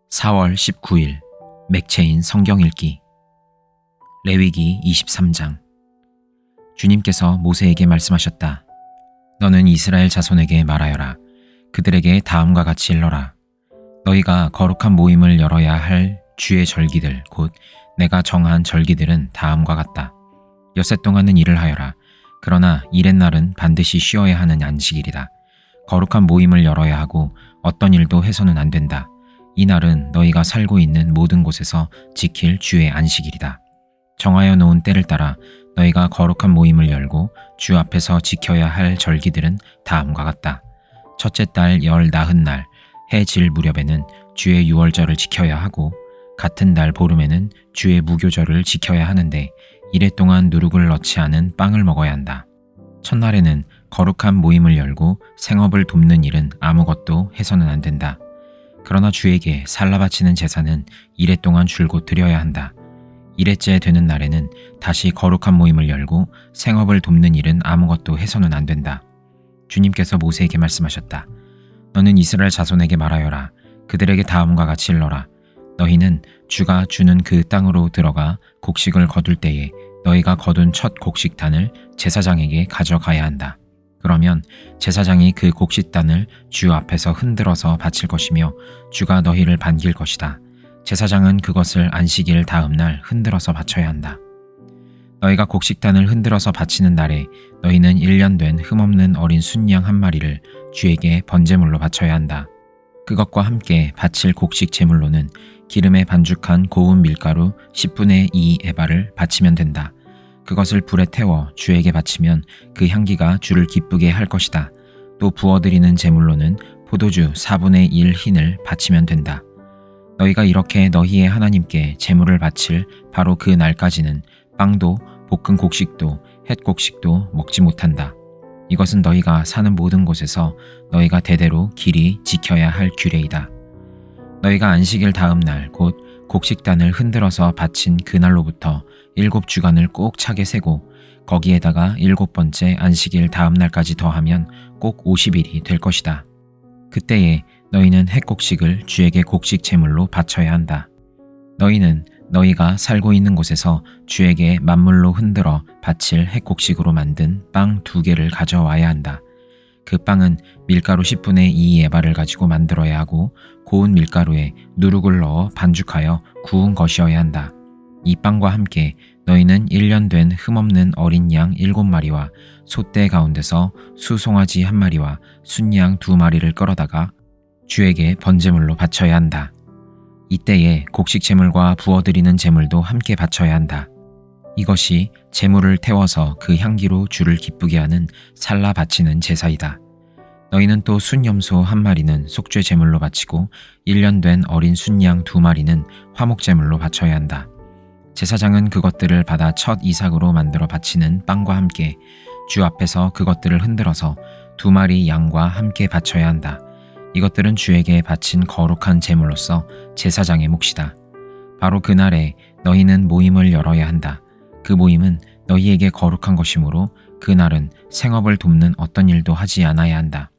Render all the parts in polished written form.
4월 19일 맥체인 성경 읽기. 레위기 23장. 주님께서 모세에게 말씀하셨다. 너는 이스라엘 자손에게 말하여라. 그들에게 다음과 같이 일러라. 너희가 거룩한 모임을 열어야 할 주의 절기들 곧 내가 정한 절기들은 다음과 같다. 엿새 동안은 일을 하여라. 그러나 일의 날은 반드시 쉬어야 하는 안식일이다. 거룩한 모임을 열어야 하고 어떤 일도 해서는 안 된다. 이 날은 너희가 살고 있는 모든 곳에서 지킬 주의 안식일이다. 정하여 놓은 때를 따라 너희가 거룩한 모임을 열고 주 앞에서 지켜야 할 절기들은 다음과 같다. 첫째 달 열 나흔 날 해 질 무렵에는 주의 유월절을 지켜야 하고 같은 달 보름에는 주의 무교절을 지켜야 하는데 이래 동안 누룩을 넣지 않은 빵을 먹어야 한다. 첫날에는 거룩한 모임을 열고 생업을 돕는 일은 아무것도 해서는 안 된다. 그러나 주에게 살라 바치는 제사는 이래 동안 줄곧 드려야 한다. 이래째 되는 날에는 다시 거룩한 모임을 열고 생업을 돕는 일은 아무것도 해서는 안 된다. 주님께서 모세에게 말씀하셨다. 너는 이스라엘 자손에게 말하여라. 그들에게 다음과 같이 일러라. 너희는 주가 주는 그 땅으로 들어가 곡식을 거둘 때에 너희가 거둔 첫 곡식단을 제사장에게 가져가야 한다. 그러면 제사장이 그 곡식단을 주 앞에서 흔들어서 바칠 것이며 주가 너희를 반길 것이다. 제사장은 그것을 안식일 다음 날 흔들어서 바쳐야 한다. 너희가 곡식단을 흔들어서 바치는 날에 너희는 1년 된 흠없는 어린 순양 한 마리를 주에게 번제물로 바쳐야 한다. 그것과 함께 바칠 곡식 제물로는 기름에 반죽한 고운 밀가루 10분의 2 에바를 바치면 된다. 그것을 불에 태워 주에게 바치면 그 향기가 주를 기쁘게 할 것이다. 또 부어드리는 제물로는 포도주 4분의 1 흰을 바치면 된다. 너희가 이렇게 너희의 하나님께 제물을 바칠 바로 그 날까지는 빵도 볶은 곡식도 햇 곡식도 먹지 못한다. 이것은 너희가 사는 모든 곳에서 너희가 대대로 길이 지켜야 할 규례이다. 너희가 안식일 다음 날 곧 곡식단을 흔들어서 바친 그날로부터 7주간을 꼭 차게 세고 거기에다가 7번째 안식일 다음 날까지 더하면 꼭 50일이 될 것이다. 그때에 너희는 햇곡식을 주에게 곡식 제물로 바쳐야 한다. 너희는 너희가 살고 있는 곳에서 주에게 만물로 흔들어 바칠 햇곡식으로 만든 빵 2개를 가져와야 한다. 그 빵은 밀가루 10분의 2 에바를 가지고 만들어야 하고 고운 밀가루에 누룩을 넣어 반죽하여 구운 것이어야 한다. 이 빵과 함께 너희는 1년 된 흠없는 어린 양 7마리와 소떼 가운데서 수송아지 1마리와 순양 2마리를 끌어다가 주에게 번제물로 바쳐야 한다. 이때에 곡식 제물과 부어드리는 제물도 함께 바쳐야 한다. 이것이 제물을 태워서 그 향기로 주를 기쁘게 하는 살라 바치는 제사이다. 너희는 또 순염소 1마리는 속죄 제물로 바치고 1년 된 어린 순양 2마리는 화목 제물로 바쳐야 한다. 제사장은 그것들을 받아 첫 이삭으로 만들어 바치는 빵과 함께 주 앞에서 그것들을 흔들어서 2마리 양과 함께 바쳐야 한다. 이것들은 주에게 바친 거룩한 제물로서 제사장의 몫이다. 바로 그날에 너희는 모임을 열어야 한다. 그 모임은 너희에게 거룩한 것이므로 그날은 생업을 돕는 어떤 일도 하지 않아야 한다.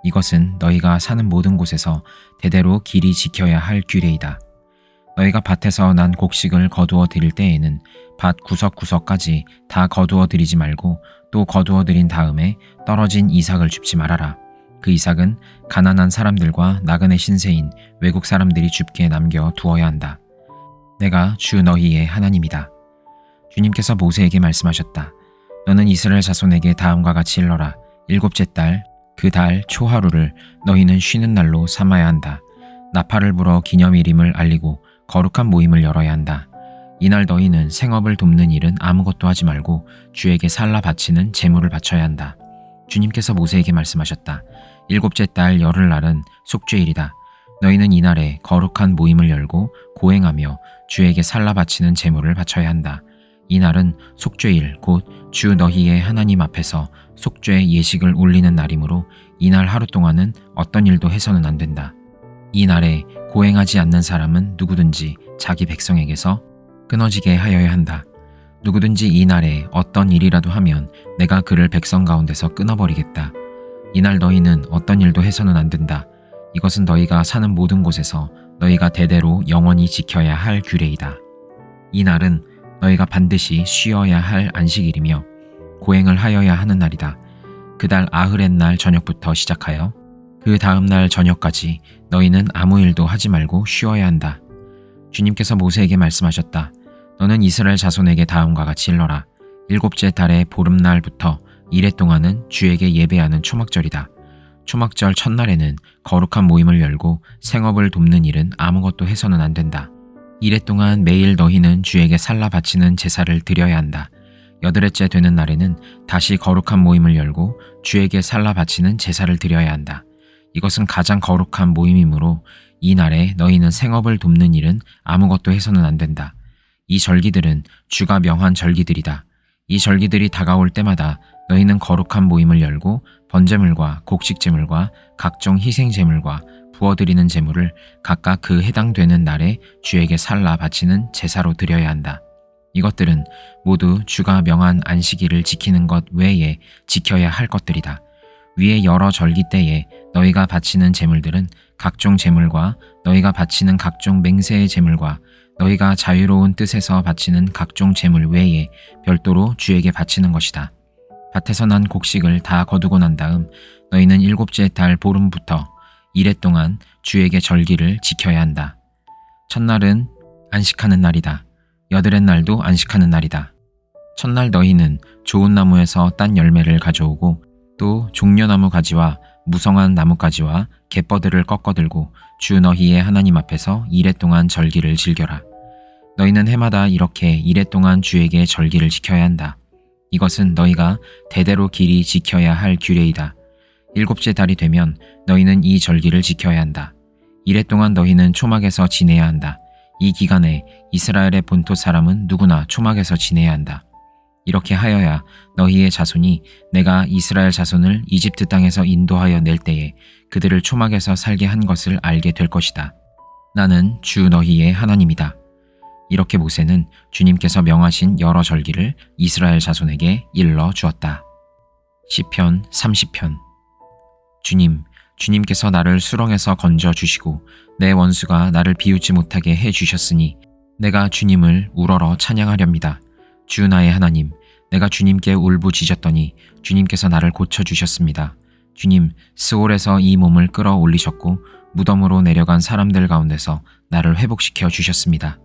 이것은 너희가 사는 모든 곳에서 대대로 길이 지켜야 할 규례이다. 너희가 밭에서 난 곡식을 거두어 드릴 때에는 밭 구석구석까지 다 거두어 드리지 말고 또 거두어 드린 다음에 떨어진 이삭을 줍지 말아라. 그 이삭은 가난한 사람들과 나그네 신세인 외국 사람들이 줍게 남겨 두어야 한다. 내가 주 너희의 하나님이다. 주님께서 모세에게 말씀하셨다. 너는 이스라엘 자손에게 다음과 같이 일러라. 7째 달 그 달 초하루를 너희는 쉬는 날로 삼아야 한다. 나팔을 불어 기념일임을 알리고 거룩한 모임을 열어야 한다. 이날 너희는 생업을 돕는 일은 아무것도 하지 말고 주에게 살라 바치는 제물을 바쳐야 한다. 주님께서 모세에게 말씀하셨다. 7째 달 열흘날은 속죄일이다. 너희는 이날에 거룩한 모임을 열고 고행하며 주에게 살라 바치는 제물을 바쳐야 한다. 이날은 속죄일 곧 주 너희의 하나님 앞에서 속죄 예식을 올리는 날이므로 이날 하루 동안은 어떤 일도 해서는 안 된다. 이 날에 고행하지 않는 사람은 누구든지 자기 백성에게서 끊어지게 하여야 한다. 누구든지 이 날에 어떤 일이라도 하면 내가 그를 백성 가운데서 끊어버리겠다. 이날 너희는 어떤 일도 해서는 안 된다. 이것은 너희가 사는 모든 곳에서 너희가 대대로 영원히 지켜야 할 규례이다. 이 날은 너희가 반드시 쉬어야 할 안식일이며 고행을 하여야 하는 날이다. 그달 아흐렛 날 저녁부터 시작하여 그 다음 날 저녁까지 너희는 아무 일도 하지 말고 쉬어야 한다. 주님께서 모세에게 말씀하셨다. 너는 이스라엘 자손에게 다음과 같이 일러라. 일곱째 달의 보름날부터 이래 동안은 주에게 예배하는 초막절이다. 초막절 첫날에는 거룩한 모임을 열고 생업을 돕는 일은 아무것도 해서는 안 된다. 이래 동안 매일 너희는 주에게 살라 바치는 제사를 드려야 한다. 여드렛째 되는 날에는 다시 거룩한 모임을 열고 주에게 살라 바치는 제사를 드려야 한다. 이것은 가장 거룩한 모임이므로 이 날에 너희는 생업을 돕는 일은 아무것도 해서는 안 된다. 이 절기들은 주가 명한 절기들이다. 이 절기들이 다가올 때마다 너희는 거룩한 모임을 열고 번제물과 곡식제물과 각종 희생제물과 부어드리는 제물을 각각 그 해당되는 날에 주에게 살라 바치는 제사로 드려야 한다. 이것들은 모두 주가 명한 안식일을 지키는 것 외에 지켜야 할 것들이다. 위의 여러 절기 때에 너희가 바치는 제물들은 각종 제물과 너희가 바치는 각종 맹세의 제물과 너희가 자유로운 뜻에서 바치는 각종 제물 외에 별도로 주에게 바치는 것이다. 밭에서 난 곡식을 다 거두고 난 다음 너희는 일곱째 달 보름부터 이래 동안 주에게 절기를 지켜야 한다. 첫날은 안식하는 날이다. 여드렛 날도 안식하는 날이다. 첫날 너희는 좋은 나무에서 딴 열매를 가져오고 또 종려나무 가지와 무성한 나뭇가지와 갯버들을 꺾어들고 주 너희의 하나님 앞에서 이래 동안 절기를 즐겨라. 너희는 해마다 이렇게 이래 동안 주에게 절기를 지켜야 한다. 이것은 너희가 대대로 길이 지켜야 할 규례이다. 일곱째 달이 되면 너희는 이 절기를 지켜야 한다. 이래 동안 너희는 초막에서 지내야 한다. 이 기간에 이스라엘의 본토 사람은 누구나 초막에서 지내야 한다. 이렇게 하여야 너희의 자손이 내가 이스라엘 자손을 이집트 땅에서 인도하여 낼 때에 그들을 초막에서 살게 한 것을 알게 될 것이다. 나는 주 너희의 하나님이다. 이렇게 모세는 주님께서 명하신 여러 절기를 이스라엘 자손에게 일러 주었다. 시편 30편. 주님께서 나를 수렁에서 건져 주시고 내 원수가 나를 비웃지 못하게 해 주셨으니 내가 주님을 우러러 찬양하렵니다. 주 나의 하나님, 내가 주님께 울부짖었더니 주님께서 나를 고쳐주셨습니다. 주님, 스올에서 이 몸을 끌어올리셨고 무덤으로 내려간 사람들 가운데서 나를 회복시켜 주셨습니다.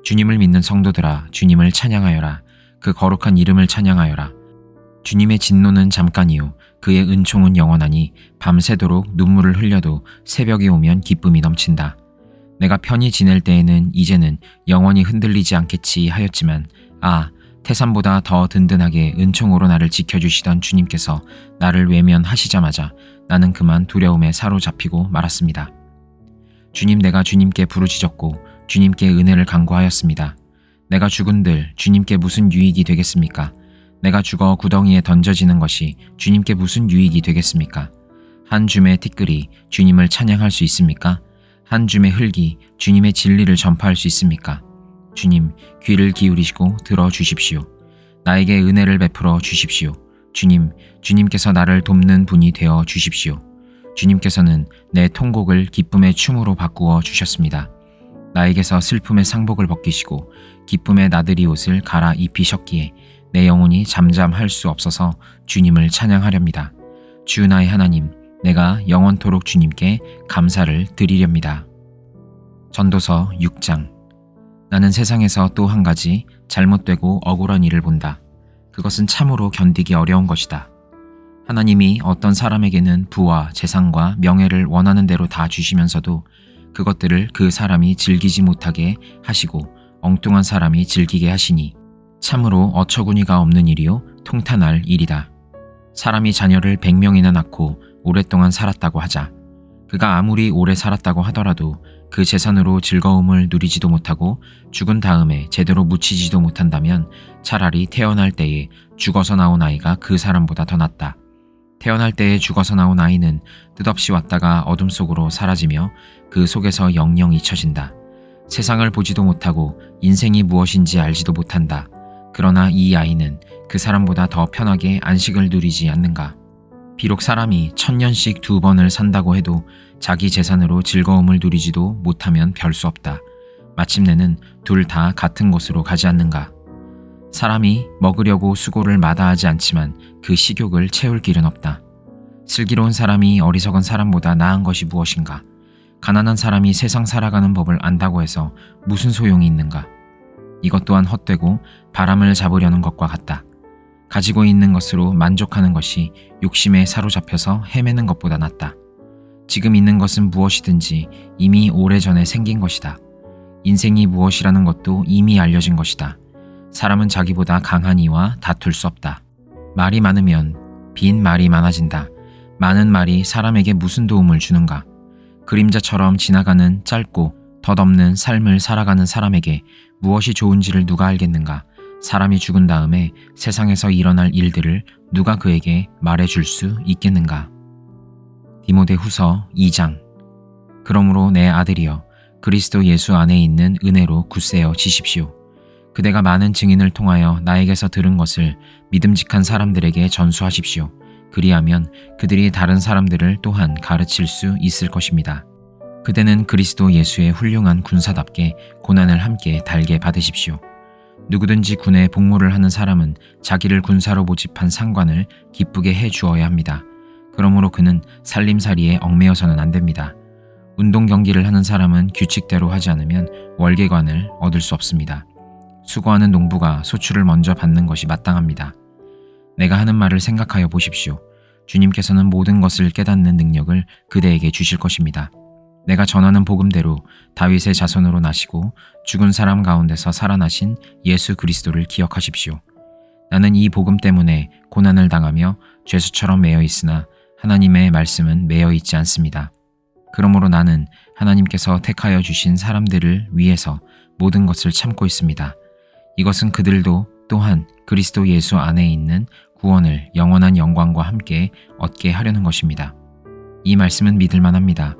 주님을 믿는 성도들아, 주님을 찬양하여라. 그 거룩한 이름을 찬양하여라. 주님의 진노는 잠깐이요 그의 은총은 영원하니 밤새도록 눈물을 흘려도 새벽이 오면 기쁨이 넘친다. 내가 편히 지낼 때에는 이제는 영원히 흔들리지 않겠지 하였지만 태산보다 더 든든하게 은총으로 나를 지켜주시던 주님께서 나를 외면하시자마자 나는 그만 두려움에 사로잡히고 말았습니다. 주님, 내가 주님께 부르짖었고 주님께 은혜를 간구하였습니다. 내가 죽은들 주님께 무슨 유익이 되겠습니까? 내가 죽어 구덩이에 던져지는 것이 주님께 무슨 유익이 되겠습니까? 한 줌의 티끌이 주님을 찬양할 수 있습니까? 한 줌의 흙이 주님의 진리를 전파할 수 있습니까? 주님, 귀를 기울이시고 들어주십시오. 나에게 은혜를 베풀어 주십시오. 주님께서 나를 돕는 분이 되어 주십시오. 주님께서는 내 통곡을 기쁨의 춤으로 바꾸어 주셨습니다. 나에게서 슬픔의 상복을 벗기시고 기쁨의 나들이 옷을 갈아 입히셨기에 내 영혼이 잠잠할 수 없어서 주님을 찬양하렵니다. 주 나의 하나님, 내가 영원토록 주님께 감사를 드리렵니다. 전도서 6장. 나는 세상에서 또 한 가지 잘못되고 억울한 일을 본다. 그것은 참으로 견디기 어려운 것이다. 하나님이 어떤 사람에게는 부와 재산과 명예를 원하는 대로 다 주시면서도 그것들을 그 사람이 즐기지 못하게 하시고 엉뚱한 사람이 즐기게 하시니 참으로 어처구니가 없는 일이요 통탄할 일이다. 사람이 자녀를 100명이나 낳고 오랫동안 살았다고 하자. 그가 아무리 오래 살았다고 하더라도 그 재산으로 즐거움을 누리지도 못하고 죽은 다음에 제대로 묻히지도 못한다면 차라리 태어날 때에 죽어서 나온 아이가 그 사람보다 더 낫다. 태어날 때에 죽어서 나온 아이는 뜻없이 왔다가 어둠 속으로 사라지며 그 속에서 영영 잊혀진다. 세상을 보지도 못하고 인생이 무엇인지 알지도 못한다. 그러나 이 아이는 그 사람보다 더 편하게 안식을 누리지 않는가? 비록 사람이 1000년씩 2번을 산다고 해도 자기 재산으로 즐거움을 누리지도 못하면 별 수 없다. 마침내는 둘 다 같은 곳으로 가지 않는가. 사람이 먹으려고 수고를 마다하지 않지만 그 식욕을 채울 길은 없다. 슬기로운 사람이 어리석은 사람보다 나은 것이 무엇인가. 가난한 사람이 세상 살아가는 법을 안다고 해서 무슨 소용이 있는가. 이것 또한 헛되고 바람을 잡으려는 것과 같다. 가지고 있는 것으로 만족하는 것이 욕심에 사로잡혀서 헤매는 것보다 낫다. 지금 있는 것은 무엇이든지 이미 오래전에 생긴 것이다. 인생이 무엇이라는 것도 이미 알려진 것이다. 사람은 자기보다 강한 이와 다툴 수 없다. 말이 많으면 빈 말이 많아진다. 많은 말이 사람에게 무슨 도움을 주는가. 그림자처럼 지나가는 짧고 덧없는 삶을 살아가는 사람에게 무엇이 좋은지를 누가 알겠는가. 사람이 죽은 다음에 세상에서 일어날 일들을 누가 그에게 말해줄 수 있겠는가. 디모데후서 2장. 그러므로 내 아들이여 그리스도 예수 안에 있는 은혜로 굳세어 지십시오. 그대가 많은 증인을 통하여 나에게서 들은 것을 믿음직한 사람들에게 전수하십시오. 그리하면 그들이 다른 사람들을 또한 가르칠 수 있을 것입니다. 그대는 그리스도 예수의 훌륭한 군사답게 고난을 함께 달게 받으십시오. 누구든지 군에 복무를 하는 사람은 자기를 군사로 모집한 상관을 기쁘게 해 주어야 합니다. 그러므로 그는 살림살이에 얽매여서는 안 됩니다. 운동 경기를 하는 사람은 규칙대로 하지 않으면 월계관을 얻을 수 없습니다. 수고하는 농부가 소출을 먼저 받는 것이 마땅합니다. 내가 하는 말을 생각하여 보십시오. 주님께서는 모든 것을 깨닫는 능력을 그대에게 주실 것입니다. 내가 전하는 복음대로 다윗의 자손으로 나시고 죽은 사람 가운데서 살아나신 예수 그리스도를 기억하십시오. 나는 이 복음 때문에 고난을 당하며 죄수처럼 매여 있으나 하나님의 말씀은 매여 있지 않습니다. 그러므로 나는 하나님께서 택하여 주신 사람들을 위해서 모든 것을 참고 있습니다. 이것은 그들도 또한 그리스도 예수 안에 있는 구원을 영원한 영광과 함께 얻게 하려는 것입니다. 이 말씀은 믿을 만합니다.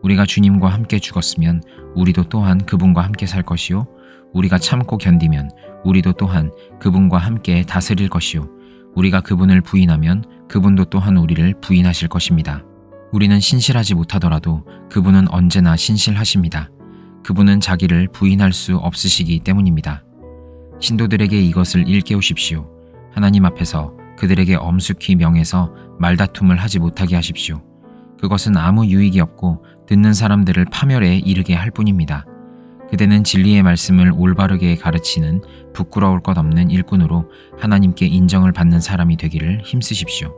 우리가 주님과 함께 죽었으면 우리도 또한 그분과 함께 살 것이요 우리가 참고 견디면 우리도 또한 그분과 함께 다스릴 것이요 우리가 그분을 부인하면 그분도 또한 우리를 부인하실 것입니다. 우리는 신실하지 못하더라도 그분은 언제나 신실하십니다. 그분은 자기를 부인할 수 없으시기 때문입니다. 신도들에게 이것을 일깨우십시오. 하나님 앞에서 그들에게 엄숙히 명해서 말다툼을 하지 못하게 하십시오. 그것은 아무 유익이 없고 듣는 사람들을 파멸에 이르게 할 뿐입니다. 그대는 진리의 말씀을 올바르게 가르치는 부끄러울 것 없는 일꾼으로 하나님께 인정을 받는 사람이 되기를 힘쓰십시오.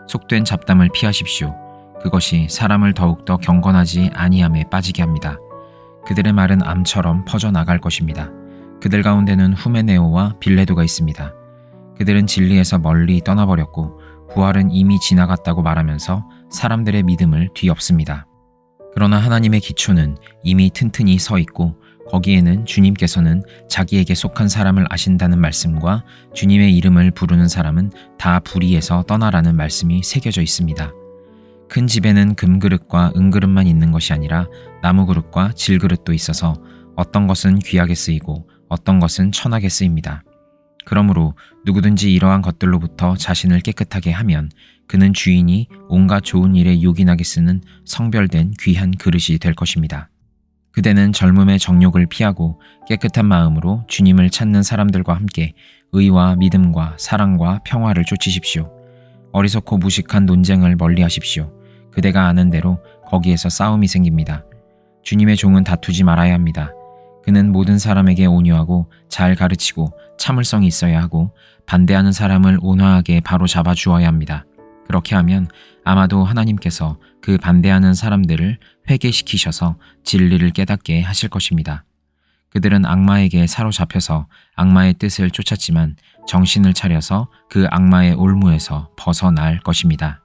속된 잡담을 피하십시오. 그것이 사람을 더욱더 경건하지 아니함에 빠지게 합니다. 그들의 말은 암처럼 퍼져나갈 것입니다. 그들 가운데는 후메네오와 빌레도가 있습니다. 그들은 진리에서 멀리 떠나버렸고 부활은 이미 지나갔다고 말하면서 사람들의 믿음을 뒤엎습니다. 그러나 하나님의 기초는 이미 튼튼히 서 있고 거기에는 주님께서는 자기에게 속한 사람을 아신다는 말씀과 주님의 이름을 부르는 사람은 다 불의에서 떠나라는 말씀이 새겨져 있습니다. 큰 집에는 금그릇과 은그릇만 있는 것이 아니라 나무그릇과 질그릇도 있어서 어떤 것은 귀하게 쓰이고 어떤 것은 천하게 쓰입니다. 그러므로 누구든지 이러한 것들로부터 자신을 깨끗하게 하면 그는 주인이 온갖 좋은 일에 요긴하게 쓰는 성별된 귀한 그릇이 될 것입니다. 그대는 젊음의 정욕을 피하고 깨끗한 마음으로 주님을 찾는 사람들과 함께 의와 믿음과 사랑과 평화를 쫓으십시오. 어리석고 무식한 논쟁을 멀리하십시오. 그대가 아는 대로 거기에서 싸움이 생깁니다. 주님의 종은 다투지 말아야 합니다. 그는 모든 사람에게 온유하고 잘 가르치고 참을성이 있어야 하고 반대하는 사람을 온화하게 바로 잡아 주어야 합니다. 그렇게 하면 아마도 하나님께서 그 반대하는 사람들을 회개시키셔서 진리를 깨닫게 하실 것입니다. 그들은 악마에게 사로잡혀서 악마의 뜻을 쫓았지만 정신을 차려서 그 악마의 올무에서 벗어날 것입니다.